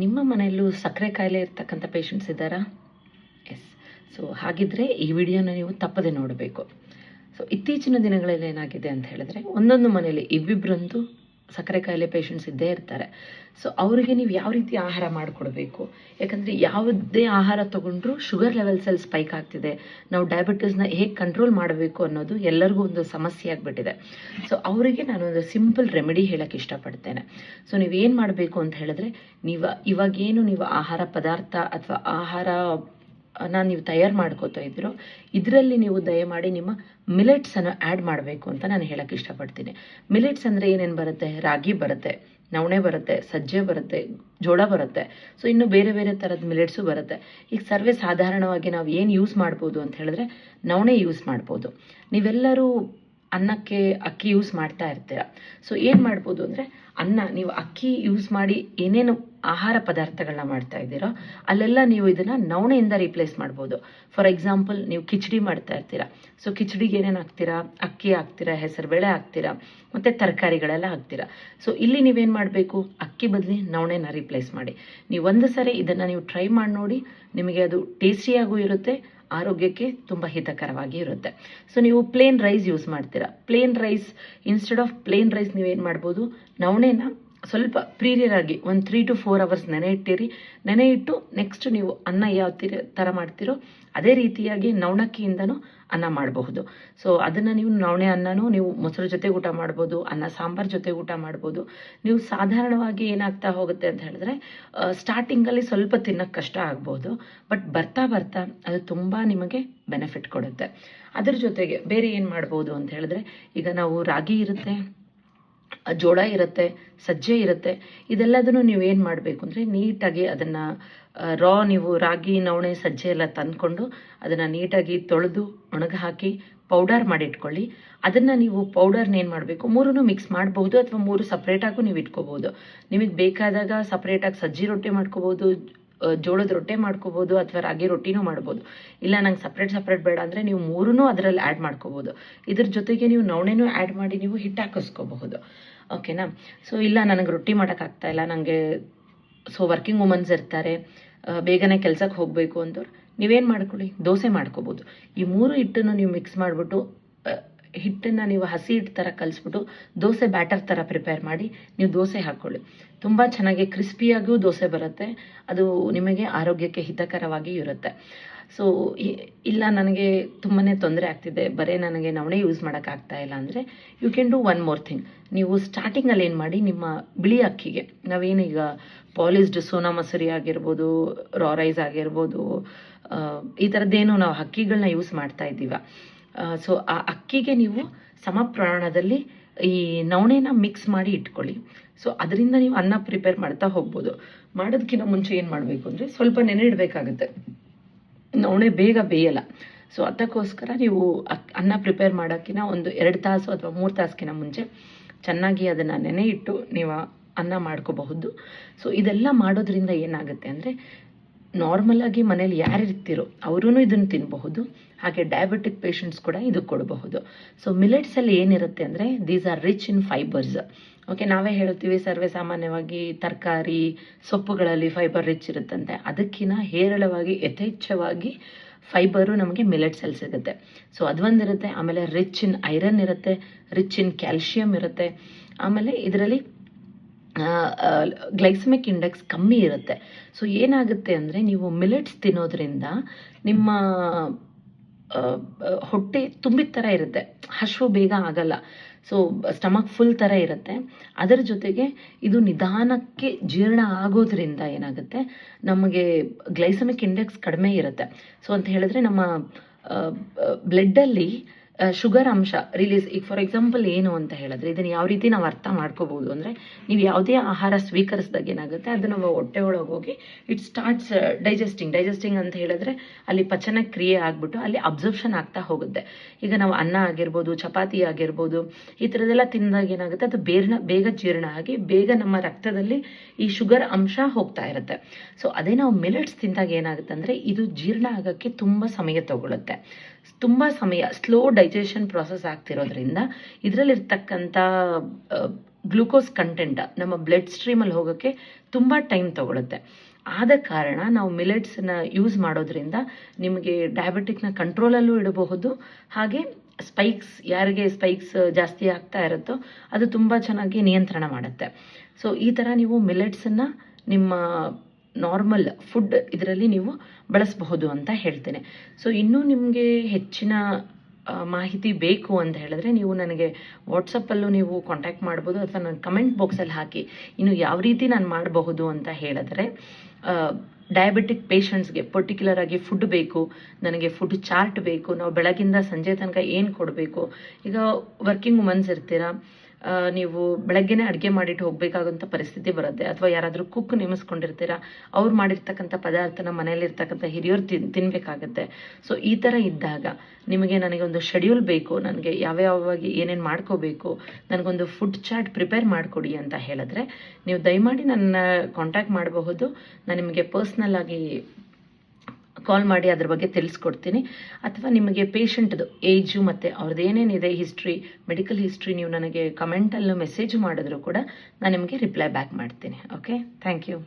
ನಿಮ್ಮ ಮನೆಯಲ್ಲೂ ಸಕ್ಕರೆ ಕಾಯಿಲೆ ಇರ್ತಕ್ಕಂಥ ಪೇಷಂಟ್ಸ್ ಇದ್ದಾರಾ? ಎಸ್. ಸೊ ಹಾಗಿದ್ರೆ ಈ ವಿಡಿಯೋನ ನೀವು ತಪ್ಪದೆ ನೋಡಬೇಕು. ಸೊ ಇತ್ತೀಚಿನ ದಿನಗಳಲ್ಲಿ ಏನಾಗಿದೆ ಅಂತ ಹೇಳಿದ್ರೆ, ಒಂದೊಂದು ಮನೆಯಲ್ಲಿ ಇಬ್ಬಿಬ್ಬರಂತೂ ಸಕ್ಕರೆ ಕಾಯಿಲೆ ಪೇಷಂಟ್ಸ್ ಇದ್ದೇ ಇರ್ತಾರೆ. ಸೊ ಅವರಿಗೆ ನೀವು ಯಾವ ರೀತಿ ಆಹಾರ ಮಾಡಿಕೊಡ್ಬೇಕು, ಯಾಕಂದರೆ ಯಾವುದೇ ಆಹಾರ ತೊಗೊಂಡ್ರೂ ಶುಗರ್ ಲೆವೆಲ್ಸಲ್ಲಿ ಸ್ಪೈಕ್ ಆಗ್ತಿದೆ. ನಾವು ಡಯಾಬಿಟಿಸ್ನ ಹೇಗೆ ಕಂಟ್ರೋಲ್ ಮಾಡಬೇಕು ಅನ್ನೋದು ಎಲ್ಲರಿಗೂ ಒಂದು ಸಮಸ್ಯೆ ಆಗಿಬಿಟ್ಟಿದೆ. ಸೊ ಅವರಿಗೆ ನಾನೊಂದು ಸಿಂಪಲ್ ರೆಮಿಡಿ ಹೇಳೋಕ್ಕೆ ಇಷ್ಟಪಡ್ತೇನೆ. ಸೊ ನೀವೇನು ಮಾಡಬೇಕು ಅಂತ ಹೇಳಿದ್ರೆ, ಇವಾಗೇನು ನೀವು ಆಹಾರ ಪದಾರ್ಥ ಅಥವಾ ನೀವು ತಯಾರು ಮಾಡ್ಕೋತಾ ಇದ್ದೀರೋ, ಇದರಲ್ಲಿ ನೀವು ದಯಮಾಡಿ ನಿಮ್ಮ ಮಿಲೆಟ್ಸನ್ನು ಆ್ಯಡ್ ಮಾಡಬೇಕು ಅಂತ ನಾನು ಹೇಳೋಕ್ಕೆ ಇಷ್ಟಪಡ್ತೀನಿ. ಮಿಲೆಟ್ಸ್ ಅಂದರೆ ಏನೇನು ಬರುತ್ತೆ? ರಾಗಿ ಬರುತ್ತೆ, ನವಣೆ ಬರುತ್ತೆ, ಸಜ್ಜೆ ಬರುತ್ತೆ, ಜೋಳ ಬರುತ್ತೆ. ಸೊ ಇನ್ನು ಬೇರೆ ಬೇರೆ ಥರದ ಮಿಲೆಟ್ಸು ಬರುತ್ತೆ. ಈಗ ಸರ್ವೇ ಸಾಧಾರಣವಾಗಿ ನಾವು ಏನು ಯೂಸ್ ಮಾಡ್ಬೋದು ಅಂತ ಹೇಳಿದ್ರೆ, ನವಣೆ ಯೂಸ್ ಮಾಡ್ಬೋದು. ನೀವೆಲ್ಲರೂ ಅನ್ನಕ್ಕೆ ಅಕ್ಕಿ ಯೂಸ್ ಮಾಡ್ತಾ ಇರ್ತೀರ. ಸೊ ಏನು ಮಾಡ್ಬೋದು ಅಂದರೆ, ನೀವು ಅಕ್ಕಿ ಯೂಸ್ ಮಾಡಿ ಏನೇನು ಆಹಾರ ಪದಾರ್ಥಗಳನ್ನ ಮಾಡ್ತಾ ಇದ್ದೀರೋ ಅಲ್ಲೆಲ್ಲ ನೀವು ಇದನ್ನು ನವಣೆಯಿಂದ ರೀಪ್ಲೇಸ್ ಮಾಡ್ಬೋದು. ಫಾರ್ ಎಕ್ಸಾಂಪಲ್, ನೀವು ಕಿಚಡಿ ಮಾಡ್ತಾ ಇರ್ತೀರಾ. ಸೊ ಕಿಚಡಿಗೆ ಏನೇನು ಹಾಕ್ತೀರಾ? ಅಕ್ಕಿ ಹಾಕ್ತೀರಾ, ಹೆಸರುಬೇಳೆ ಹಾಕ್ತೀರಾ, ಮತ್ತು ತರಕಾರಿಗಳೆಲ್ಲ ಹಾಕ್ತೀರಾ. ಸೊ ಇಲ್ಲಿ ನೀವೇನು ಮಾಡಬೇಕು? ಅಕ್ಕಿ ಬದಲಿ ನವಣೆನ ರೀಪ್ಲೇಸ್ ಮಾಡಿ. ನೀವು ಒಂದು ಸರಿ ಇದನ್ನು ನೀವು ಟ್ರೈ ಮಾಡಿ ನೋಡಿ. ನಿಮಗೆ ಅದು ಟೇಸ್ಟಿಯಾಗೂ ಇರುತ್ತೆ, ಆರೋಗ್ಯಕ್ಕೆ ತುಂಬ ಹಿತಕರವಾಗಿ ಇರುತ್ತೆ. ಸೊ ನೀವು ಪ್ಲೇನ್ ರೈಸ್ ಯೂಸ್ ಮಾಡ್ತೀರಾ. Plain rice instead of plain rice ನೀವೇನು ಮಾಡ್ಬೋದು? ನವಣೆನ ಸ್ವಲ್ಪ ಪ್ರೀರಿಯರ್ ಆಗಿ ಒಂದು 3 to 4 hours ನೆನೆ ಇಟ್ಟು ನೆಕ್ಸ್ಟ್ ನೀವು ಅನ್ನ ಯಾವ ಥರ ಮಾಡ್ತೀರೋ ಅದೇ ರೀತಿಯಾಗಿ ನವಣಕ್ಕಿಯಿಂದನೂ ಅನ್ನ ಮಾಡಬಹುದು. ಸೊ ಅದನ್ನು ನೀವು ನವಣೆ ಅನ್ನನೂ ನೀವು ಮೊಸರು ಜೊತೆಗೆ ಊಟ ಮಾಡ್ಬೋದು, ಅನ್ನ ಸಾಂಬಾರು ಜೊತೆಗೆ ಊಟ ಮಾಡ್ಬೋದು. ನೀವು ಸಾಧಾರಣವಾಗಿ ಏನಾಗ್ತಾ ಹೋಗುತ್ತೆ ಅಂತ ಹೇಳಿದ್ರೆ, ಸ್ಟಾರ್ಟಿಂಗಲ್ಲಿ ಸ್ವಲ್ಪ ತಿನ್ನೋಕ್ಕೆ ಕಷ್ಟ ಆಗ್ಬೋದು, ಬಟ್ ಬರ್ತಾ ಬರ್ತಾ ಅದು ತುಂಬ ನಿಮಗೆ ಬೆನಿಫಿಟ್ ಕೊಡುತ್ತೆ. ಅದ್ರ ಜೊತೆಗೆ ಬೇರೆ ಏನು ಮಾಡ್ಬೋದು ಅಂತ ಹೇಳಿದ್ರೆ, ಈಗ ನಾವು ರಾಗಿ ಇರುತ್ತೆ, ಜೋಳ ಇರುತ್ತೆ, ಸಜ್ಜೆ ಇರುತ್ತೆ. ಇದೆಲ್ಲದನ್ನು ನೀವೇನು ಮಾಡಬೇಕು ಅಂದರೆ, ನೀಟಾಗಿ ಅದನ್ನು ನೀವು ರಾಗಿ, ನವಣೆ, ಸಜ್ಜೆ ಎಲ್ಲ ತಂದ್ಕೊಂಡು ಅದನ್ನು ನೀಟಾಗಿ ತೊಳೆದು ಒಣಗಿ ಹಾಕಿ ಪೌಡರ್ ಮಾಡಿ ಇಟ್ಕೊಳ್ಳಿ. ಅದನ್ನು ನೀವು ಪೌಡರ್ನ ಏನು ಮಾಡಬೇಕು, 3 ಮಿಕ್ಸ್ ಮಾಡ್ಬೋದು ಅಥವಾ 3 ಸಪ್ರೇಟಾಗೂ ನೀವು ಇಟ್ಕೋಬೋದು. ನಿಮಗೆ ಬೇಕಾದಾಗ ಸಪ್ರೇಟಾಗಿ ಸಜ್ಜಿ ರೊಟ್ಟಿ ಮಾಡ್ಕೋಬೋದು, ಜೋಳದ ರೊಟ್ಟೆ ಮಾಡ್ಕೋಬೋದು, ಅಥವಾ ರಾಗಿ ರೊಟ್ಟಿನೂ ಮಾಡ್ಬೋದು. ಇಲ್ಲ ನಂಗೆ ಸಪ್ರೇಟ್ ಬೇಡ ಅಂದರೆ ನೀವು 3 ಅದರಲ್ಲಿ ಆ್ಯಡ್ ಮಾಡ್ಕೋಬೋದು. ಇದ್ರ ಜೊತೆಗೆ ನೀವು ನವಣೆನೂ ಆ್ಯಡ್ ಮಾಡಿ ನೀವು ಹಿಟ್ಟು ಹಾಕಿಸ್ಕೋಬಹುದು. ಓಕೆನಾ? ಸೊ ಇಲ್ಲ ನನಗೆ ರೊಟ್ಟಿ ಮಾಡೋಕ್ಕಾಗ್ತಾ ಇಲ್ಲ, ನನಗೆ ವರ್ಕಿಂಗ್ ವುಮನ್ಸ್ ಇರ್ತಾರೆ, ಬೇಗನೆ ಕೆಲಸಕ್ಕೆ ಹೋಗಬೇಕು ಅಂದವ್ರು ನೀವೇನು ಮಾಡ್ಕೊಳ್ಳಿ, ದೋಸೆ ಮಾಡ್ಕೋಬೋದು. ಈ 3 ಹಿಟ್ಟನ್ನು ನೀವು ಮಿಕ್ಸ್ ಮಾಡಿಬಿಟ್ಟು, ಹಿಟ್ಟನ್ನು ನೀವು ಹಸಿ ಹಿಟ್ಟು ಥರ ಕಲಿಸ್ಬಿಟ್ಟು ದೋಸೆ ಬ್ಯಾಟರ್ ಥರ ಪ್ರಿಪೇರ್ ಮಾಡಿ ನೀವು ದೋಸೆ ಹಾಕ್ಕೊಳ್ಳಿ. ತುಂಬ ಚೆನ್ನಾಗಿ ಕ್ರಿಸ್ಪಿಯಾಗಿಯೂ ದೋಸೆ ಬರುತ್ತೆ. ಅದು ನಿಮಗೆ ಆರೋಗ್ಯಕ್ಕೆ ಹಿತಕರವಾಗಿ ಇರುತ್ತೆ. ಸೊ ಇಲ್ಲ ನನಗೆ ತುಂಬಾ ತೊಂದರೆ ಆಗ್ತಿದೆ, ನನಗೆ ನವಣೆ ಯೂಸ್ ಮಾಡೋಕ್ಕಾಗ್ತಾ ಇಲ್ಲ ಅಂದರೆ, you can do one more thing. ನೀವು ಸ್ಟಾರ್ಟಿಂಗಲ್ಲಿ ಏನು ಮಾಡಿ, ನಿಮ್ಮ ಬಿಳಿ ಅಕ್ಕಿಗೆ ನಾವೇನೀಗ ಪಾಲಿಸ್ಡ್ ಸೋನಾ ಮಸೂರಿ ಆಗಿರ್ಬೋದು, ರಾ ರೈಸ್ ಆಗಿರ್ಬೋದು, ಈ ಥರದ್ದೇನು ನಾವು ಅಕ್ಕಿಗಳನ್ನ ಯೂಸ್ ಮಾಡ್ತಾ ಇದ್ದೀವ. ಸೊ ಆ ಅಕ್ಕಿಗೆ ನೀವು ಸಮ ಪ್ರಮಾಣದಲ್ಲಿ ಈ ನವಣೆನ ಮಿಕ್ಸ್ ಮಾಡಿ ಇಟ್ಕೊಳ್ಳಿ. ಸೊ ಅದರಿಂದ ನೀವು ಅನ್ನ ಪ್ರಿಪೇರ್ ಮಾಡ್ತಾ ಹೋಗ್ಬೋದು. ಮಾಡೋದಕ್ಕಿಂತ ಮುಂಚೆ ಏನು ಮಾಡಬೇಕು ಅಂದರೆ, ಸ್ವಲ್ಪ ನೆನೆ ಇಡಬೇಕಾಗುತ್ತೆ. ನವಣೆ ಬೇಗ ಬೇಯಲ್ಲ. ಸೊ ಅದಕ್ಕೋಸ್ಕರ ನೀವು ಅನ್ನ ಪ್ರಿಪೇರ್ ಮಾಡೋಕ್ಕಿಂತ ಒಂದು 2 ತಾಸು ಅಥವಾ 3 ತಾಸಿಗಿನ ಮುಂಚೆ ಚೆನ್ನಾಗಿ ಅದನ್ನು ನೆನೆ ಇಟ್ಟು ನೀವು ಅನ್ನ ಮಾಡ್ಕೋಬಹುದು. ಸೊ ಇದೆಲ್ಲ ಮಾಡೋದ್ರಿಂದ ಏನಾಗುತ್ತೆ ಅಂದರೆ, ನಾರ್ಮಲಾಗಿ ಮನೇಲಿ ಯಾರಿರ್ತಿರೋ ಅವರೂ ಇದನ್ನು ತಿನ್ನಬಹುದು, ಹಾಗೆ ಡಯಾಬಿಟಿಕ್ ಪೇಷಂಟ್ಸ್ ಕೂಡ ಇದು ಕೊಡಬಹುದು. ಸೊ ಮಿಲೆಟ್ಸಲ್ಲಿ ಏನಿರುತ್ತೆ ಅಂದರೆ, these are rich in fibres. Okay, ನಾವೇ ಹೇಳ್ತೀವಿ ಸರ್ವೇ ಸಾಮಾನ್ಯವಾಗಿ ತರಕಾರಿ ಸೊಪ್ಪುಗಳಲ್ಲಿ ಫೈಬರ್ ರಿಚ್ ಇರುತ್ತಂತೆ. ಅದಕ್ಕಿಂತ ಹೇರಳವಾಗಿ ಯಥೇಚ್ಛವಾಗಿ ಫೈಬರು ನಮಗೆ ಮಿಲೆಟ್ಸಲ್ಲಿ ಸಿಗುತ್ತೆ. ಸೊ ಅದೊಂದಿರುತ್ತೆ. ಆಮೇಲೆ ರಿಚ್ ಇನ್ ಐರನ್ ಇರುತ್ತೆ, ರಿಚ್ ಇನ್ ಕ್ಯಾಲ್ಶಿಯಂ ಇರುತ್ತೆ. ಆಮೇಲೆ ಇದರಲ್ಲಿ ಗ್ಲೈಸಮಿಕ್ ಇಂಡೆಕ್ಸ್ ಕಮ್ಮಿ ಇರುತ್ತೆ. ಸೊ ಏನಾಗುತ್ತೆ ಅಂದರೆ, ನೀವು ಮಿಲೆಟ್ಸ್ ತಿನ್ನೋದ್ರಿಂದ ನಿಮ್ಮ ಹೊಟ್ಟೆ ತುಂಬಿದ ಥರ ಇರುತ್ತೆ, ಹಸಿವು ಬೇಗ ಆಗಲ್ಲ. ಸೊ ಸ್ಟಮಕ್ ಫುಲ್ ಥರ ಇರುತ್ತೆ. ಅದರ ಜೊತೆಗೆ ಇದು ನಿಧಾನಕ್ಕೆ ಜೀರ್ಣ ಆಗೋದ್ರಿಂದ ಏನಾಗುತ್ತೆ, ನಮಗೆ ಗ್ಲೈಸಮಿಕ್ ಇಂಡೆಕ್ಸ್ ಕಡಿಮೆ ಇರುತ್ತೆ. ಸೊ ಅಂತ ಹೇಳಿದ್ರೆ ನಮ್ಮ ಬ್ಲಡ್ಡಲ್ಲಿ ಶುಗರ್ ಅಂಶ ರಿಲೀಸ್. ಈಗ ಫಾರ್ ಎಕ್ಸಾಂಪಲ್ ಏನು ಅಂತ ಹೇಳಿದ್ರೆ, ಇದನ್ನು ಯಾವ ರೀತಿ ನಾವು ಅರ್ಥ ಮಾಡ್ಕೋಬೋದು ಅಂದರೆ, ನೀವು ಯಾವುದೇ ಆಹಾರ ಸ್ವೀಕರಿಸಿದಾಗ ಏನಾಗುತ್ತೆ, ಅದು ನಮ್ಮ ಹೊಟ್ಟೆ ಒಳಗೆ ಹೋಗಿ ಇಟ್ ಸ್ಟಾರ್ಟ್ಸ್ ಡೈಜೆಸ್ಟಿಂಗ್ ಅಂತ ಹೇಳಿದ್ರೆ ಅಲ್ಲಿ ಪಚನ ಕ್ರಿಯೆ ಆಗಿಬಿಟ್ಟು ಅಲ್ಲಿ ಅಬ್ಸರ್ಪ್ಷನ್ ಆಗ್ತಾ ಹೋಗುತ್ತೆ. ಈಗ ನಾವು ಅನ್ನ ಆಗಿರ್ಬೋದು, ಚಪಾತಿ ಆಗಿರ್ಬೋದು, ಈ ಥರದ್ದೆಲ್ಲ ತಿಂದಾಗ ಏನಾಗುತ್ತೆ, ಅದು ಬೇಗ ಜೀರ್ಣ ಆಗಿ ಬೇಗ ನಮ್ಮ ರಕ್ತದಲ್ಲಿ ಈ ಶುಗರ್ ಅಂಶ ಹೋಗ್ತಾ ಇರುತ್ತೆ. ಸೊ ಅದೇ ನಾವು ಮಿಲೆಟ್ಸ್ ತಿಂದಾಗ ಏನಾಗುತ್ತೆ ಅಂದರೆ, ಇದು ಜೀರ್ಣ ಆಗೋಕ್ಕೆ ತುಂಬ ಸಮಯ ತಗೊಳುತ್ತೆ. ತುಂಬ ಸಮಯ ಸ್ಲೋ ಡೈಜೆಷನ್ ಪ್ರಾಸೆಸ್ ಆಗ್ತಿರೋದ್ರಿಂದ ಇದರಲ್ಲಿರ್ತಕ್ಕಂಥ ಗ್ಲೂಕೋಸ್ ಕಂಟೆಂಟ್ ನಮ್ಮ ಬ್ಲಡ್ ಸ್ಟ್ರೀಮಲ್ಲಿ ಹೋಗೋಕ್ಕೆ ತುಂಬ ಟೈಮ್ ತಗೊಳುತ್ತೆ. ಆದ ಕಾರಣ ನಾವು ಮಿಲೆಟ್ಸನ್ನ ಯೂಸ್ ಮಾಡೋದ್ರಿಂದ ನಿಮಗೆ ಡಯಾಬಿಟಿಕ್ನ ಕಂಟ್ರೋಲಲ್ಲೂ ಇಡಬಹುದು. ಹಾಗೆ ಯಾರಿಗೆ ಸ್ಪೈಕ್ಸ್ ಜಾಸ್ತಿ ಆಗ್ತಾ ಇರುತ್ತೋ ಅದು ತುಂಬ ಚೆನ್ನಾಗಿ ನಿಯಂತ್ರಣ ಮಾಡುತ್ತೆ. ಸೊ ಈ ಥರ ನೀವು ಮಿಲೆಟ್ಸನ್ನು ನಿಮ್ಮ ನಾರ್ಮಲ್ ಫುಡ್ ಇದರಲ್ಲಿ ನೀವು ಬಳಸಬಹುದು ಅಂತ ಹೇಳ್ತೇನೆ. ಸೊ ಇನ್ನೂ ನಿಮಗೆ ಹೆಚ್ಚಿನ ಮಾಹಿತಿ ಬೇಕು ಅಂತ ಹೇಳಿದ್ರೆ ನೀವು ನನಗೆ ವಾಟ್ಸಪ್ಪಲ್ಲೂ ನೀವು ಕಾಂಟ್ಯಾಕ್ಟ್ ಮಾಡ್ಬೋದು, ಅಥವಾ ನನ್ನ ಕಮೆಂಟ್ ಬಾಕ್ಸಲ್ಲಿ ಹಾಕಿ ಇನ್ನು ಯಾವ ರೀತಿ ನಾನು ಮಾಡಬಹುದು ಅಂತ ಹೇಳಿದ್ರೆ, ಡಯಾಬಿಟಿಕ್ ಪೇಷಂಟ್ಸ್ಗೆ ಪರ್ಟಿಕ್ಯುಲರ್ ಆಗಿ ಫುಡ್ ಬೇಕು, ನನಗೆ ಫುಡ್ ಚಾರ್ಟ್ ಬೇಕು, ನಾವು ಬೆಳಗಿಂದ ಸಂಜೆ ತನಕ ಏನು ಕೊಡಬೇಕು. ಈಗ ವರ್ಕಿಂಗ್ ವುಮನ್ಸ್ ಇರ್ತೀರಾ, ನೀವು ಬೆಳಗ್ಗೆನೇ ಅಡುಗೆ ಮಾಡಿಟ್ಟು ಹೋಗಬೇಕಾದಂಥ ಪರಿಸ್ಥಿತಿ ಬರುತ್ತೆ, ಅಥವಾ ಯಾರಾದರೂ ಕುಕ್ ನೇಮಿಸ್ಕೊಂಡಿರ್ತೀರಾ, ಅವ್ರು ಮಾಡಿರ್ತಕ್ಕಂಥ ಪದಾರ್ಥನ ಮನೆಯಲ್ಲಿರ್ತಕ್ಕಂಥ ಹಿರಿಯರು ತಿನ್ನಬೇಕಾಗತ್ತೆ. ಸೊ ಈ ಥರ ಇದ್ದಾಗ ನನಗೆ ಒಂದು ಶೆಡ್ಯೂಲ್ ಬೇಕು, ನನಗೆ ಯಾವ್ಯಾವಾಗಿ ಏನೇನು ಮಾಡ್ಕೋಬೇಕು, ನನಗೊಂದು ಫುಡ್ ಚಾರ್ಟ್ ಪ್ರಿಪೇರ್ ಮಾಡಿಕೊಡಿ ಅಂತ ಹೇಳಿದ್ರೆ ನೀವು ದಯಮಾಡಿ ನನ್ನ ಕಾಂಟ್ಯಾಕ್ಟ್ ಮಾಡಬಹುದು. ನಾನು ನಿಮಗೆ ಪರ್ಸ್ನಲ್ ಆಗಿ ಕಾಲ್ ಮಾಡಿ ಅದ್ರ ಬಗ್ಗೆ ತಿಳಿಸ್ಕೊಡ್ತೀನಿ. ಅಥವಾ ನಿಮಗೆ ಪೇಷಂಟ್ದು ಏಜು ಮತ್ತು ಅವ್ರದ್ದು ಏನೇನಿದೆ ಹಿಸ್ಟ್ರಿ, ಮೆಡಿಕಲ್ ಹಿಸ್ಟ್ರಿ ನೀವು ನನಗೆ ಕಮೆಂಟಲ್ಲೂ ಮೆಸೇಜ್ ಮಾಡಿದ್ರು ಕೂಡ ನಾನು ನಿಮಗೆ ರಿಪ್ಲೈ ಬ್ಯಾಕ್ ಮಾಡ್ತೀನಿ. Okay, thank you.